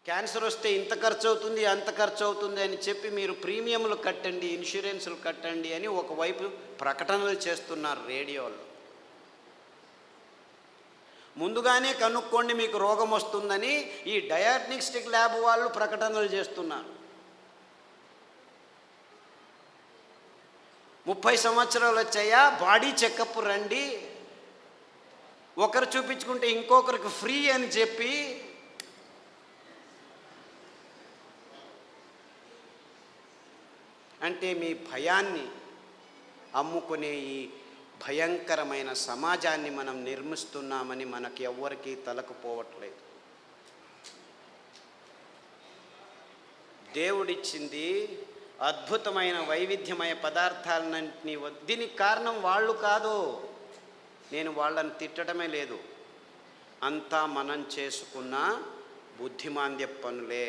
Cancer వస్తే ఇంత ఖర్చు అవుతుంది, అంత ఖర్చు అవుతుంది అని చెప్పి మీరు ప్రీమియంలు కట్టండి, ఇన్సూరెన్సులు కట్టండి అని ఒకవైపు ప్రకటనలు చేస్తున్నారు రేడియోలో. ముందుగానే కనుక్కోండి మీకు రోగం వస్తుందని ఈ డయాగ్నోస్టిక్ ల్యాబ్ వాళ్ళు ప్రకటనలు చేస్తున్నారు. 30 సంవత్సరాలు వచ్చాయా, బాడీ చెకప్ రండి, ఒకరు చూపించుకుంటే ఇంకొకరికి ఫ్రీ అని చెప్పి అంటే మీ భయాన్ని అమ్ముకునే ఈ భయంకరమైన సమాజాన్ని మనం నిర్మిస్తున్నామని మనకి ఎవ్వరికీ తలకపోవట్లేదు. దేవుడిచ్చింది అద్భుతమైన వైవిధ్యమయ పదార్థాలన్నింటినీ. దీనికి కారణం వాళ్ళు కాదు, నేను వాళ్ళని తిట్టడమే లేదు, అంతా మనం చేసుకున్న బుద్ధిమాంద్య పనులే.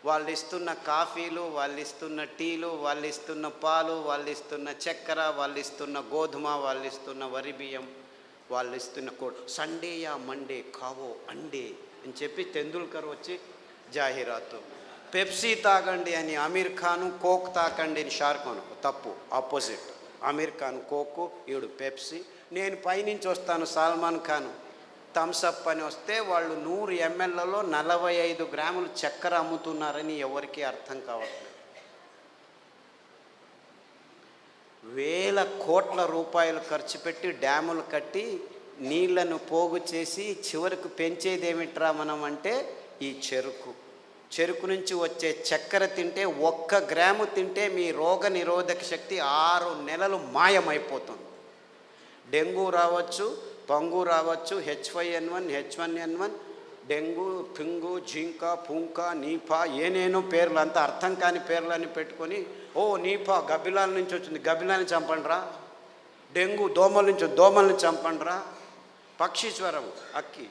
వాళ్ళు ఇస్తున్న కాఫీలు, వాళ్ళు ఇస్తున్న టీలు, వాళ్ళు ఇస్తున్న పాలు, వాళ్ళు ఇస్తున్న చక్కెర, వాళ్ళు ఇస్తున్న గోధుమ, వాళ్ళు ఇస్తున్న వరి బియ్యం, వాళ్ళు ఇస్తున్న సండేయా మండే కావో అండే అని చెప్పి తెందుల్కర్ వచ్చి జాహీరాతు. పెప్సీ తాగండి అని అమీర్ ఖాను, కోక్ తాకండి అని షారుఖ్ ఖాన్. తప్పు, ఆపోజిట్. అమీర్ ఖాన్ కోకు, ఈవిడు పెప్సీ. నేను పైనుంచి వస్తాను సల్మాన్ ఖాన్ థమ్సప్ అని వస్తే వాళ్ళు 100 mlలో 45 గ్రాములు చక్కెర అమ్ముతున్నారని ఎవరికీ అర్థం కావట్లేదు. వేల కోట్ల రూపాయలు ఖర్చు పెట్టి డ్యాములు కట్టి నీళ్లను పోగు చేసి చివరికి పెంచేది ఏమిట్రా మనం అంటే ఈ చెరుకు నుంచి వచ్చే చక్కెర తింటే 1 గ్రాము తింటే మీ రోగ నిరోధక శక్తి 6 నెలలు మాయమైపోతుంది. డెంగ్యూ రావచ్చు, పంగు రావచ్చు, H5N1, H1N1, డెంగ్యూ, పింగు, జింకా, పుంకా, నీపా, ఏనేనో పేర్లు, అంతా అర్థం కాని పేర్లని పెట్టుకొని నీపా గబ్బిలాల నుంచి వచ్చింది, గబ్బిలాన్ని చంపండిరా. డెంగ్యూ దోమల నుంచి, దోమల్ని చంపండిరా. పక్షి జ్వరం, అక్కి.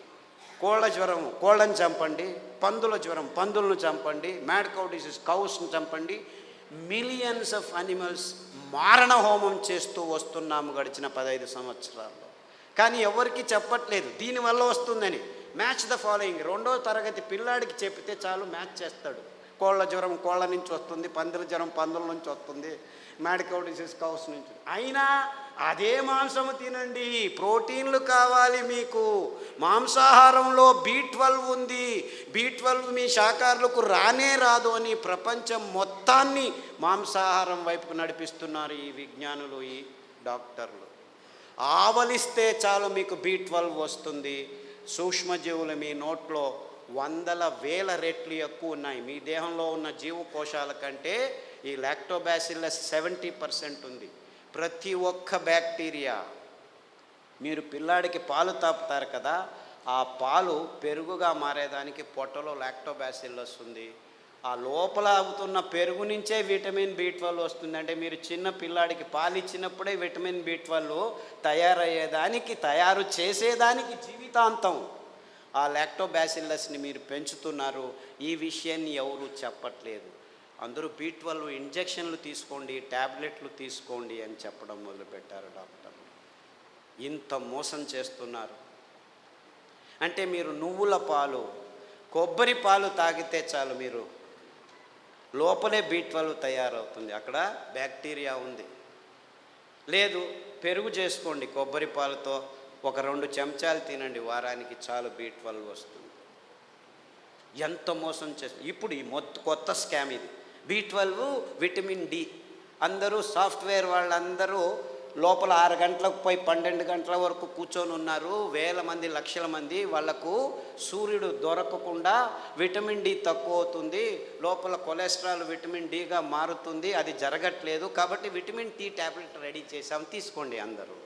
కోళ్ళ జ్వరం, కోళ్ళని చంపండి. పందుల జ్వరం, పందులను చంపండి. మ్యాడ్ కౌ డిసీజ్, కౌస్ని చంపండి. మిలియన్స్ ఆఫ్ అనిమల్స్ మారణ హోమం చేస్తూ వస్తున్నాము గడిచిన 15 సంవత్సరాల్లో. కానీ ఎవరికి చెప్పట్లేదు దీనివల్ల వస్తుందని. Match the following. 2వ తరగతి పిల్లాడికి చెప్తే చాలు, మ్యాచ్ చేస్తాడు. కోళ్ళ జ్వరం కోళ్ళ నుంచి వస్తుంది, పందుల జ్వరం పందుల నుంచి వస్తుంది, మ్యాడ్ కౌ డిసీజ్ కౌస్ నుంచి. అయినా అదే మాంసము తినండి, ప్రోటీన్లు కావాలి మీకు. మాంసాహారంలో B12 ఉంది, B12 మీ శాకాహారులకు రానే రాదు అని ప్రపంచం మొత్తాన్ని మాంసాహారం వైపుకు నడిపిస్తున్నారు ఈ విజ్ఞానులు, ఈ డాక్టర్లు. ఆవలిస్తే చాలు మీకు B12 వస్తుంది. సూక్ష్మజీవులు మీ నోట్లో 100,000 రెట్లు ఎక్కువ ఉన్నాయి. మీ దేహంలో ఉన్న జీవకోశాల కంటే ఈ లాక్టోబాసిల్లస్ 70% ఉంది. ప్రతి ఒక్క బ్యాక్టీరియా, మీరు పిల్లాడికి పాలు తాపుతారు కదా, ఆ పాలు పెరుగుగా మారేదానికి పొట్టలో లాక్టోబాసిల్లస్ ఉంది. ఆ లోపల అవుతున్న పెరుగు నుంచే విటమిన్ B12 వస్తుంది. అంటే మీరు చిన్న పిల్లాడికి పాలు ఇచ్చినప్పుడే విటమిన్ B12 తయారయ్యేదానికి, తయారు చేసేదానికి జీవితాంతం ఆ లాక్టోబాసిల్లస్ని మీరు పెంచుతున్నారు. ఈ విషయాన్ని ఎవరు చెప్పట్లేదు. అందరూ B12 ఇంజెక్షన్లు తీసుకోండి, ట్యాబ్లెట్లు తీసుకోండి అని చెప్పడం మొదలుపెట్టారు డాక్టర్లు. ఇంత మోసం చేస్తున్నారు. అంటే మీరు నువ్వుల పాలు, కొబ్బరి పాలు తాగితే చాలు, మీరు లోపలే B12 తయారవుతుంది, అక్కడ బ్యాక్టీరియా ఉంది. లేదు, పెరుగు చేసుకోండి కొబ్బరి పాలతో, ఒక 2 చెంచాలు తినండి వారానికి, చాలు B12 వస్తుంది. ఎంత మోసం చేస్తుంది. ఇప్పుడు ఈ కొత్త స్కామ్ ఇది. B12, vitamin D. అందరూ సాఫ్ట్వేర్ వాళ్ళందరూ లోపల 6 గంటలకు పోయి 12 గంటల వరకు కూర్చొని ఉన్నారు. వేల మంది, లక్షల మంది. వాళ్లకు సూర్యుడు దొరకకుండా విటమిన్ D తక్కువ అవుతుంది, లోపల కొలెస్ట్రాల్ విటమిన్ Dగా మారుతుంది. అది జరగట్లేదు కాబట్టి విటమిన్ T ట్యాబ్లెట్ రెడీ చేసాం, తీసుకోండి అందరూ.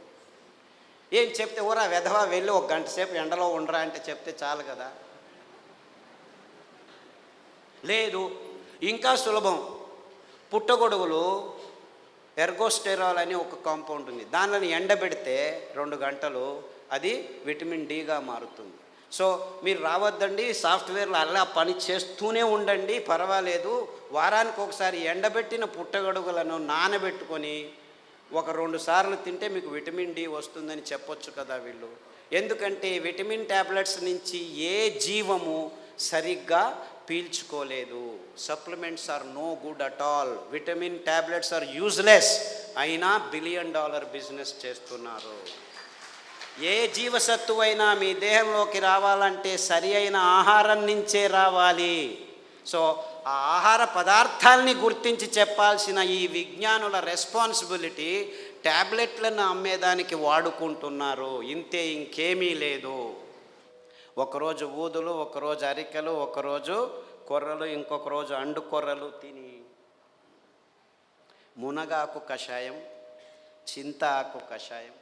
ఏం చెప్తే ఊరా వెధవా వెళ్ళి 1 గంట సేపు ఎండలో ఉండరా అంటే చెప్తే చాలు కదా. లేదు, ఇంకా సులభం. పుట్టగొడుగులు ఎర్గోస్టెరాల్ అని ఒక కాంపౌండ్ ఉంది, దానిని ఎండబెడితే 2 గంటలు అది విటమిన్ Dగా మారుతుంది. సో మీరు రావద్దండి, సాఫ్ట్వేర్లో అలా పని చేస్తూనే ఉండండి, పర్వాలేదు. వారానికి ఒకసారి ఎండబెట్టిన పుట్టగొడుగులను నానబెట్టుకొని 1-2 సార్లు తింటే మీకు విటమిన్ D వస్తుందని చెప్పొచ్చు కదా వీళ్ళు. ఎందుకంటే విటమిన్ ట్యాబ్లెట్స్ నుంచి ఏ జీవము సరిగ్గా పీల్చుకోలేదు. Supplements are no good at all, vitamin tablets are useless, అయినా $1 బిలియన్ బిజినెస్ చేస్తున్నారు. ఏ జీవసత్తువు అయినా మీ దేహంలోకి రావాలంటే సరి అయిన ఆహారం నుంచే రావాలి. సో ఆ ఆహార పదార్థాలని గుర్తించి చెప్పాల్సిన ఈ విజ్ఞానుల రెస్పాన్సిబిలిటీ ట్యాబ్లెట్లను అమ్మేదానికి వాడుకుంటున్నారు. ఇంతే, ఇంకేమీ లేదు. ఒకరోజు ఊదులు, ఒకరోజు అరికెలు, ఒకరోజు కొర్రలు, ఇంకొక రోజు అండు కొర్రలు తిని మునగాకు కషాయం, చింత ఆకు కషాయం,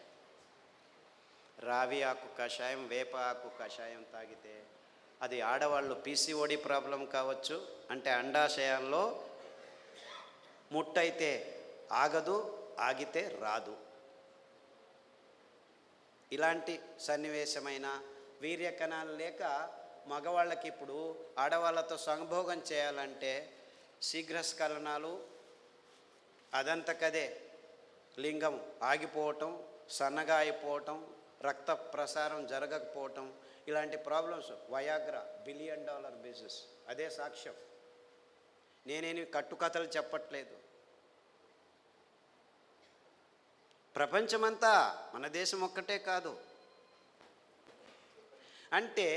రావి ఆకు కషాయం, వేప ఆకు కషాయం తాగితే అది ఆడవాళ్ళు పీసీఓడి ప్రాబ్లం కావచ్చు, అంటే అండాశయాల్లో ముట్టయితే ఆగదు, ఆగితే రాదు. ఇలాంటి సన్నివేశమైన వీర్యకణాలు లేక మగవాళ్ళకి ఇప్పుడు ఆడవాళ్ళతో సంభోగం చేయాలంటే శీఘ్రస్ఖలనాలు, అదంతకదే లింగం ఆగిపోవటం, సన్నగా అయిపోవటం, రక్త ప్రసారం జరగకపోవటం, ఇలాంటి ప్రాబ్లమ్స్. వయాగ్రా $1 బిలియన్ బిజినెస్, అదే సాక్ష్యం. నేనేమి కట్టుకథలు చెప్పట్లేదు. ప్రపంచమంతా, మన దేశం ఒక్కటే కాదు. అంటే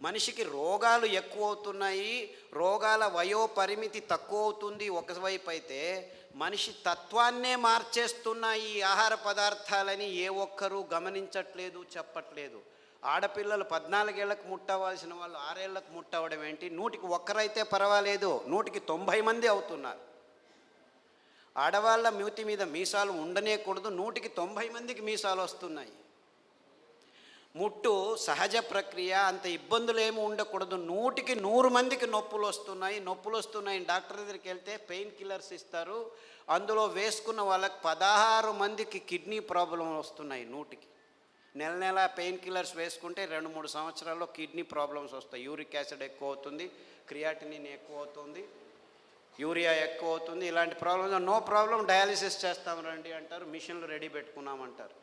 మనిషికి రోగాలు ఎక్కువ అవుతున్నాయి, రోగాల వయోపరిమితి తక్కువ అవుతుంది ఒకవైపు అయితే, మనిషి తత్వాన్నే మార్చేస్తున్నాయి ఈ ఆహార పదార్థాలని ఏ ఒక్కరూ గమనించట్లేదు, చెప్పట్లేదు. ఆడపిల్లలు 14 ఏళ్లకు ముట్టవలసిన వాళ్ళు 6 ఏళ్లకు ముట్టవడం ఏంటి? 100కి 1 అయితే పర్వాలేదు, 100కి 90 మంది అవుతున్నారు. ఆడవాళ్ళ మూతి మీద మీసాలు ఉండనేకూడదు, 100కి 90 మందికి మీసాలు వస్తున్నాయి. ముట్టు సహజ ప్రక్రియ, అంత ఇబ్బందులు ఏమి ఉండకూడదు, 100కి 100 మందికి నొప్పులు వస్తున్నాయి. డాక్టర్ దగ్గరికి వెళ్తే పెయిన్ కిల్లర్స్ ఇస్తారు, అందులో వేసుకున్న వాళ్ళకి 16 మందికి కిడ్నీ ప్రాబ్లం వస్తున్నాయి. 100కి నెల పెయిన్ కిల్లర్స్ వేసుకుంటే 2-3 సంవత్సరాల్లో కిడ్నీ ప్రాబ్లమ్స్ వస్తాయి. యూరిక్ యాసిడ్ ఎక్కువ అవుతుంది, క్రియాటినిన్ ఎక్కువ అవుతుంది, యూరియా ఎక్కువ అవుతుంది. ఇలాంటి ప్రాబ్లమ్స్ నో ప్రాబ్లం, డయాలిసిస్ చేస్తాం రండి అంటారు, మిషన్లు రెడీ పెట్టుకున్నామంటారు.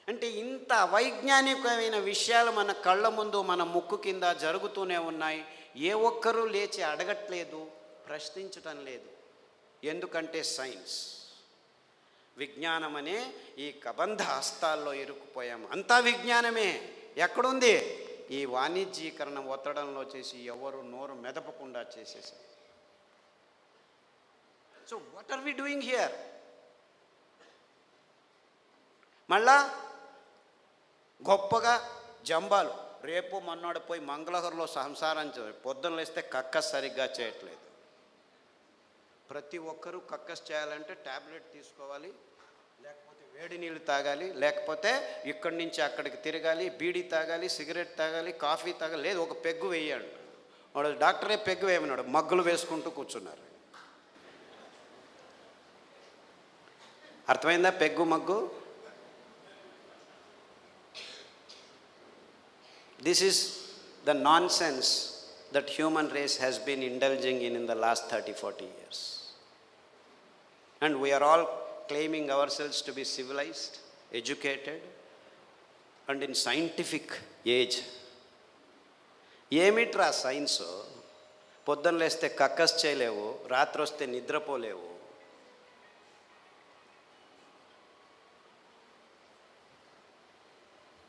అంటే ఇంత వైజ్ఞానికమైన విషయాలు మన కళ్ళ ముందు, మన ముక్కు కింద జరుగుతూనే ఉన్నాయి. ఏ ఒక్కరూ లేచి అడగట్లేదు, ప్రశ్నించటం లేదు. ఎందుకంటే సైన్స్, విజ్ఞానం అనే ఈ కబంధ హస్తాల్లో ఇరుక్కుపోయాము. అంతా విజ్ఞానమే. ఎక్కడుంది? ఈ వాణిజ్యీకరణ ఒత్తడంలో చేసి ఎవరు నోరు మెదపకుండా చేసేసారు. So what are we doing here? మళ్ళా గొప్పగా జంబాలు, రేపు మొన్నడు పోయి మంగళగిరిలో సంసారం పొద్దున్న లేస్తే కక్కస్ సరిగ్గా చేయట్లేదు. ప్రతి ఒక్కరూ కక్కస్ చేయాలంటే ట్యాబ్లెట్ తీసుకోవాలి, లేకపోతే వేడి నీళ్ళు తాగాలి, లేకపోతే ఇక్కడి నుంచి అక్కడికి తిరగాలి, బీడీ తాగాలి, సిగరెట్ తాగాలి, కాఫీ తాగాలి, లేదు ఒక పెగ్గు వేయాలి. వాడు డాక్టరే పెగ్గు వేయమన్నాడు, మగ్గులు వేసుకుంటూ కూర్చున్నారు. అర్థమైందా peg mug? This is the nonsense that human race has been indulging in the last 30-40 years. And we are all claiming ourselves to be civilized, educated, and in scientific age. ఏమిట్రా science? పొద్దున్న లేస్తే కక్కస్ చేయలేవు, రాత్రి వస్తే నిద్రపోలేవు.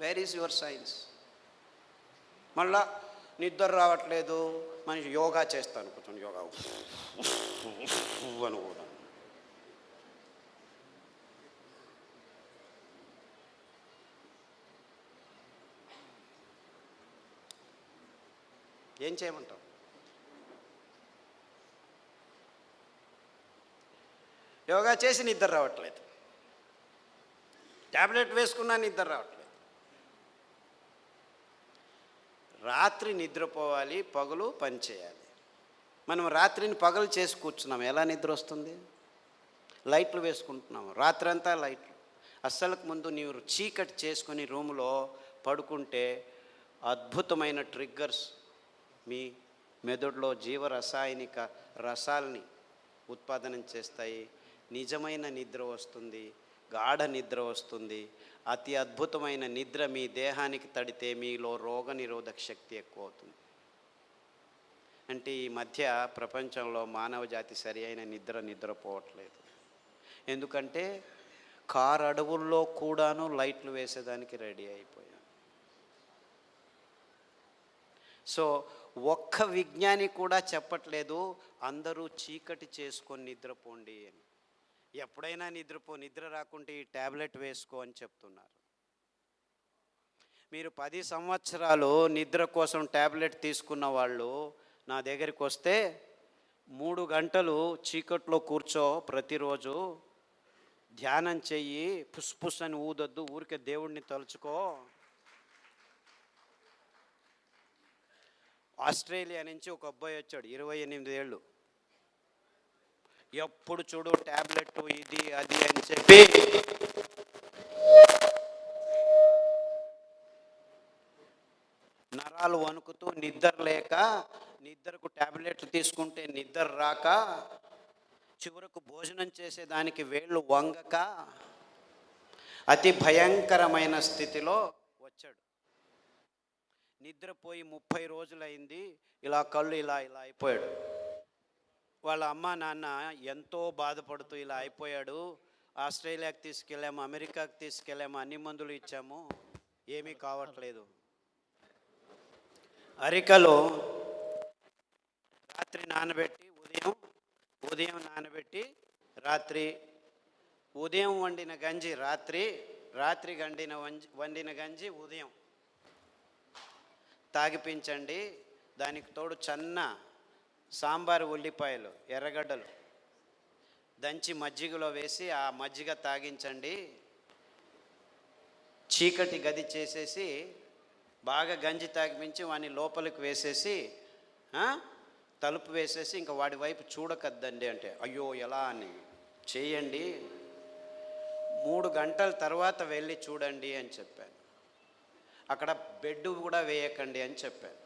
Where is your science? మళ్ళా నిద్ర రావట్లేదు, మనిషి యోగా చేస్తాను, కూర్చొని యోగా అని కూడా. ఏం చేయమంటావు? యోగా చేసి నిద్ర రావట్లేదు, ట్యాబ్లెట్ వేసుకున్నా నిద్ర రావట్లేదు. రాత్రి నిద్రపోవాలి, పగలు పని చేయాలి. మనం రాత్రిని పగలు చేసి కూర్చున్నాం, ఎలా నిద్ర వస్తుంది? లైట్లు వేసుకుంటున్నాము, రాత్రి అంతా లైట్లు. అస్సలకు ముందు నీవు చీకటి చేసుకొని రూములో పడుకుంటే అద్భుతమైన ట్రిగ్గర్స్ మీ మెదడులో జీవరసాయనిక రసాల్ని ఉత్పాదనం చేస్తాయి. నిజమైన నిద్ర వస్తుంది, గాఢ నిద్ర వస్తుంది. అతి అద్భుతమైన నిద్ర మీ దేహానికి తడితే మీలో రోగ నిరోధక శక్తి ఎక్కువ అవుతుంది. అంటే ఈ మధ్య ప్రపంచంలో మానవ జాతి సరి అయిన నిద్రపోవట్లేదు. ఎందుకంటే కారు అడవుల్లో కూడాను లైట్లు వేసేదానికి రెడీ అయిపోయాం. సో ఒక్క విజ్ఞాని కూడా చెప్పట్లేదు అందరూ చీకటి చేసుకొని నిద్రపోండి అని. ఎప్పుడైనా నిద్ర రాకుంటే ఈ ట్యాబ్లెట్ వేసుకో అని చెప్తున్నారు. మీరు 10 సంవత్సరాలు నిద్ర కోసం ట్యాబ్లెట్ తీసుకున్న వాళ్ళు నా దగ్గరికి వస్తే 3 గంటలు చీకట్లో కూర్చో, ప్రతిరోజు ధ్యానం చెయ్యి, పుస్ అని ఊదొద్దు, ఊరికే దేవుడిని తలుచుకో. ఆస్ట్రేలియా నుంచి ఒక అబ్బాయి వచ్చాడు, 28 ఏళ్ళు. ఎప్పుడు చూడు ట్యాబ్లెట్ ఇది అది అని చెప్పి నరాలు వణుకుతూ నిద్ర లేక, నిద్రకు ట్యాబ్లెట్లు తీసుకుంటే నిద్ర రాక, చివరకు భోజనం చేసేదానికి వేళ్ళు వంగక అతి భయంకరమైన స్థితిలో వచ్చాడు. నిద్రపోయి 30 రోజులైంది. ఇలా కళ్ళు ఇలా అయిపోయాడు. వాళ్ళ అమ్మ నాన్న ఎంతో బాధపడుతూ ఇలా అయిపోయాడు, ఆస్ట్రేలియాకి తీసుకెళ్ళాము, అమెరికాకి తీసుకెళ్ళాము, అన్ని మందులు ఇచ్చాము, ఏమీ కావట్లేదు. అరికలో రాత్రి నానబెట్టి ఉదయం నానబెట్టి రాత్రి, ఉదయం వండిన గంజి రాత్రి వండిన గంజి ఉదయం తాగిపించండి. దానికి తోడు చన్న సాంబారు ఉల్లిపాయలు, ఎర్రగడ్డలు దంచి మజ్జిగలో వేసి ఆ మజ్జిగ తాగించండి. చీకటి గది చేసేసి బాగా గంజి తాగిపించి వాడిని లోపలికి వేసేసి తలుపు వేసేసి ఇంకా వాడి వైపు చూడకద్దండి అంటే, అయ్యో ఎలా అని చేయండి, 3 గంటల తర్వాత వెళ్ళి చూడండి అని చెప్పాను. అక్కడ బెడ్ కూడా వేయకండి అని చెప్పాను.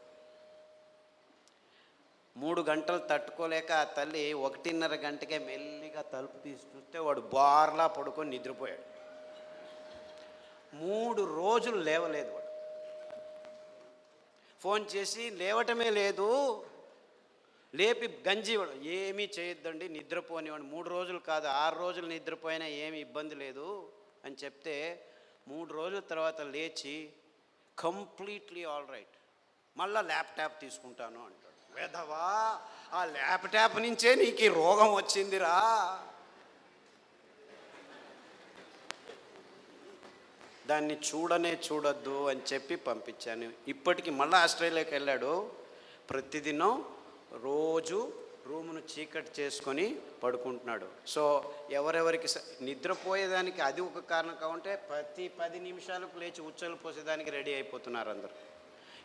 3 గంటలు తట్టుకోలేక ఆ తల్లి 1:30 గంటకే మెల్లిగా తలుపు తీసి చూస్తే వాడు బార్లా పడుకొని నిద్రపోయాడు. 3 రోజులు లేవలేదు వాడు. ఫోన్ చేసి లేవటమే లేదు, లేపి గంజి ఏమీ చేయొద్దండి, నిద్రపోనివాడు, 3 రోజులు కాదు 6 రోజులు నిద్రపోయినా ఏమి ఇబ్బంది లేదు అని చెప్తే 3 రోజుల తర్వాత లేచి కంప్లీట్లీ ఆల్ రైట్, మళ్ళీ ల్యాప్టాప్ తీసుకుంటాను అంటాడు. వేధవా, ఆ ల్యాప్టాప్ నుంచే నీకు ఈ రోగం వచ్చిందిరా. దాన్ని చూడొద్దు అని చెప్పి పంపించాను. ఇప్పటికి మళ్ళీ ఆస్ట్రేలియాకి వెళ్ళాడు. ప్రతిదినం రోజు రూమును చీకటి చేసుకొని పడుకుంటున్నాడు. సో ఎవరెవరికి నిద్రపోయేదానికి అది ఒక కారణం కావంటే ప్రతి 10 నిమిషాలకు లేచి ఉచ్చలు పోసేదానికి రెడీ అయిపోతున్నారు అందరూ.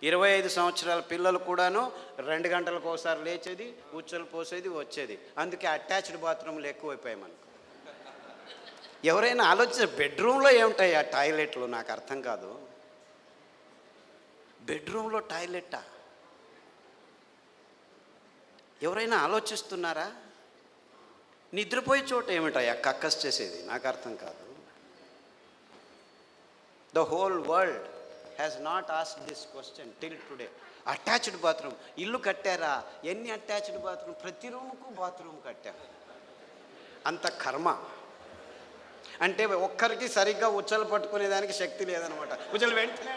25 సంవత్సరాల పిల్లలు కూడాను 2 గంటలకు ఒకసారి లేచేది, ఉచ్చలు పోసేది, వచ్చేది. అందుకే అటాచ్డ్ బాత్రూమ్లు ఎక్కువైపోయాయి మనకు. ఎవరైనా ఆలోచించ, బెడ్రూమ్లో ఏముంటాయి ఆ టాయిలెట్లు? నాకు అర్థం కాదు. బెడ్రూమ్లో టాయిలెట్టా? ఎవరైనా ఆలోచిస్తున్నారా? నిద్రపోయే చోట ఏమిటాయా కక్కస్ చేసేది? నాకు అర్థం కాదు. The whole world has not asked this question till today. Attached bathroom ఇల్లు కట్టారా? ఎన్ని అటాచ్డ్ బాత్రూమ్? ప్రతి రూముకు బాత్రూమ్ కట్టారు. అంత కర్మ. అంటే ఒక్కరికి సరిగ్గా ఉచ్చలు పట్టుకునేదానికి శక్తి లేదనమాట. ఉచ్చలు వెంటనే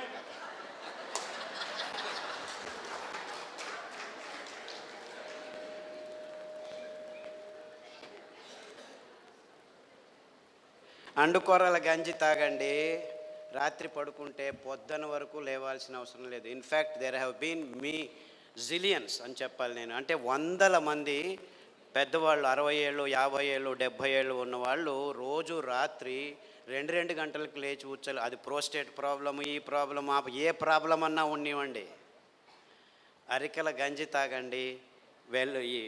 అండుకొరల గంజి తాగండి, రాత్రి పడుకుంటే పొద్దున వరకు లేవాల్సిన అవసరం లేదు. In fact there have been zillions అని చెప్పాలి నేను. అంటే 100 మంది పెద్దవాళ్ళు, 60 ఏళ్ళు 50 ఏళ్ళు 70 ఏళ్ళు ఉన్నవాళ్ళు రోజు రాత్రి 2 గంటలకు లేచి ఉచ్చలు, అది ప్రోస్టేట్ ప్రాబ్లము, ఈ ప్రాబ్లమ్, ఏ ప్రాబ్లం అన్నా ఉన్నివ్వండి, అరికెల గంజి తాగండి. ఈ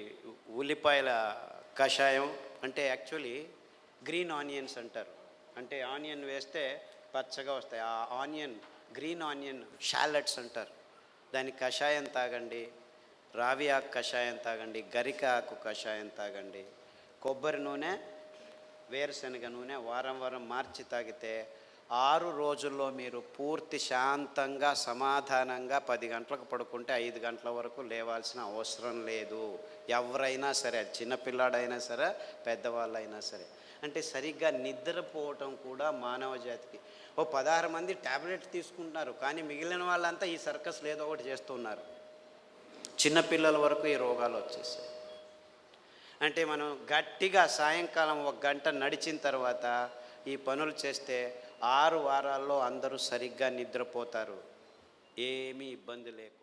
ఉల్లిపాయల కషాయం, అంటే యాక్చువల్లీ గ్రీన్ ఆనియన్స్ అంటారు. అంటే ఆనియన్ వేస్తే పచ్చగా వస్తాయి. ఆ ఆనియన్, గ్రీన్ ఆనియన్ షాలెట్స్ అంటారు. దాని కషాయం తాగండి, రావి ఆకు కషాయం తాగండి, గరిక ఆకు కషాయం తాగండి. కొబ్బరి నూనె, వేరుశనగ నూనె వారం మార్చి తాగితే 6 రోజుల్లో మీరు పూర్తి శాంతంగా సమాధానంగా 10 గంటలకు పడుకుంటే 5 గంటల వరకు లేవాల్సిన అవసరం లేదు. ఎవరైనా సరే, అది చిన్నపిల్లాడైనా సరే, పెద్దవాళ్ళైనా సరే. అంటే సరిగ్గా నిద్రపోవటం కూడా మానవ జాతికి. 16 మంది టాబ్లెట్ తీసుకుంటున్నారు, కానీ మిగిలిన వాళ్ళంతా ఈ సర్కస్లో ఏదో ఒకటి చేస్తున్నారు. చిన్నపిల్లల వరకు ఈ రోగాలు వచ్చేసాయి. అంటే మనం గట్టిగా సాయంకాలం 1 గంట నడిచిన తర్వాత ఈ పనులు చేస్తే 6 వారాల్లో అందరూ సరిగ్గా నిద్రపోతారు, ఏమీ ఇబ్బంది లేకుండా.